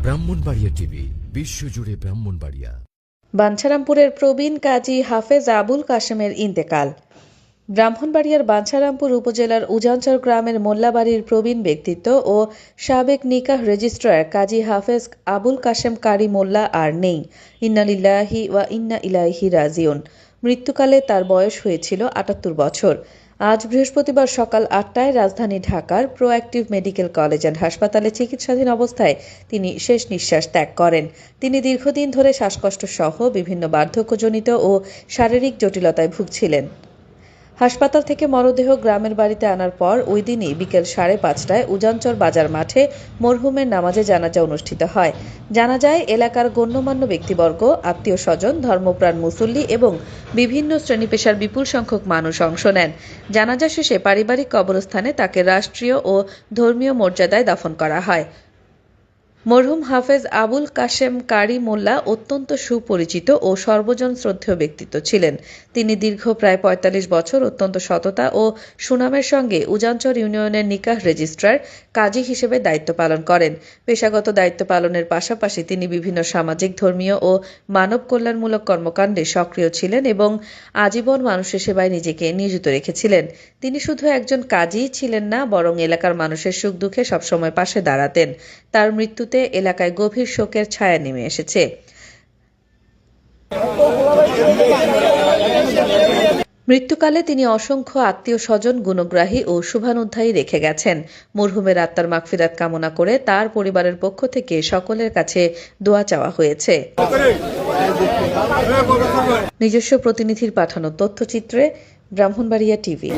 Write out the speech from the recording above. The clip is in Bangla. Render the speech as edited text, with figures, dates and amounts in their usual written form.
ব্রাহ্মণবাড়িয়া টিভি, বিশ্বজুড়ে ব্রাহ্মণবাড়িয়া। বাঞ্ছারামপুরের প্রবীণ কাজী হাফেজ আবুল কাশেমের ইন্তেকাল। ব্রাহ্মণবাড়িয়ার বাঞ্ছারামপুর উপজেলার উজানচর গ্রামের মোল্লাবাড়ির প্রবীণ ব্যক্তিত্ব ও সাবেক নিকাহ রেজিস্ট্রার কাজী হাফেজ আবুল কাশেম কারি মোল্লা আর নেই। ইন্না লিল্লাহি ওয়া ইন্না ইলাইহি রাজিউন। মৃত্যুকালে তার বয়স হয়েছিল ৭৮ বছর। আজ বৃহস্পতিবার সকাল ৮টায় রাজধানী ঢাকার প্রোঅ্যাক্টিভ মেডিকেল কলেজ অ্যান্ড হাসপাতালে চিকিৎসাধীন অবস্থায় তিনি শেষ নিঃশ্বাস ত্যাগ করেন। তিনি দীর্ঘদিন ধরে শ্বাসকষ্ট সহ বিভিন্ন বার্ধক্যজনিত ও শারীরিক জটিলতায় ভুগছিলেন। হাসপাতাল থেকে মরদেহ গ্রামের বাড়িতে আনার পর ওই দিনই বিকেল ৫:৩০টায় উজানচর বাজার মাঠে মরহুমের নামাজে জানাজা অনুষ্ঠিত হয়। জানাজায় এলাকার গণ্যমান্য ব্যক্তিবর্গ, আত্মীয় স্বজন, ধর্মপ্রাণ মুসল্লি এবং বিভিন্ন শ্রেণী-পেশার বিপুল সংখ্যক মানুষ অংশ নেন। জানাজা শেষে পারিবারিক কবরস্থানে তাকে রাষ্ট্রীয় ও ধর্মীয় মর্যাদায় দাফন করা হয়। মরহুম হাফেজ আবুল কাশেম কারি মোল্লা অত্যন্ত সুপরিচিত ও সর্বজন শ্রদ্ধেয় ব্যক্তিত্ব ছিলেন। তিনি দীর্ঘ প্রায় ৪৫ বছর অত্যন্ত সততা ও সুনামের সঙ্গে উজানচর ইউনিয়নের নিকাহ রেজিস্ট্রার কাজী হিসেবে দায়িত্ব পালন করেন। পেশাগত দায়িত্ব পালনের পাশাপাশি তিনি বিভিন্ন সামাজিক, ধর্মীয় ও মানব কল্যাণমূলক কর্মকাণ্ডে সক্রিয় ছিলেন এবং আজীবন মানুষের সেবায় নিজেকে নিয়োজিত রেখেছিলেন। তিনি শুধু একজন কাজীই ছিলেন না, বরং এলাকার মানুষের সুখ দুঃখে সবসময় পাশে দাঁড়াতেন। তার মৃত্যুতে এলাকায় গভীর শোকের ছায়া নেমে এসেছে। মৃত্যুকালে তিনি অসংখ্য আত্মীয় স্বজন, গুণগ্রাহী ও শুভানুধ্যায়ী রেখে গেছেন। মরহুমের আত্মার মাগফিরাত কামনা করে তার পরিবারের পক্ষ থেকে সকলের কাছে দোয়া চাওয়া হয়েছে। নিজস্ব প্রতিনিধির পাঠানো তথ্যচিত্রে ব্রাহ্মণবাড়িয়া টিভি।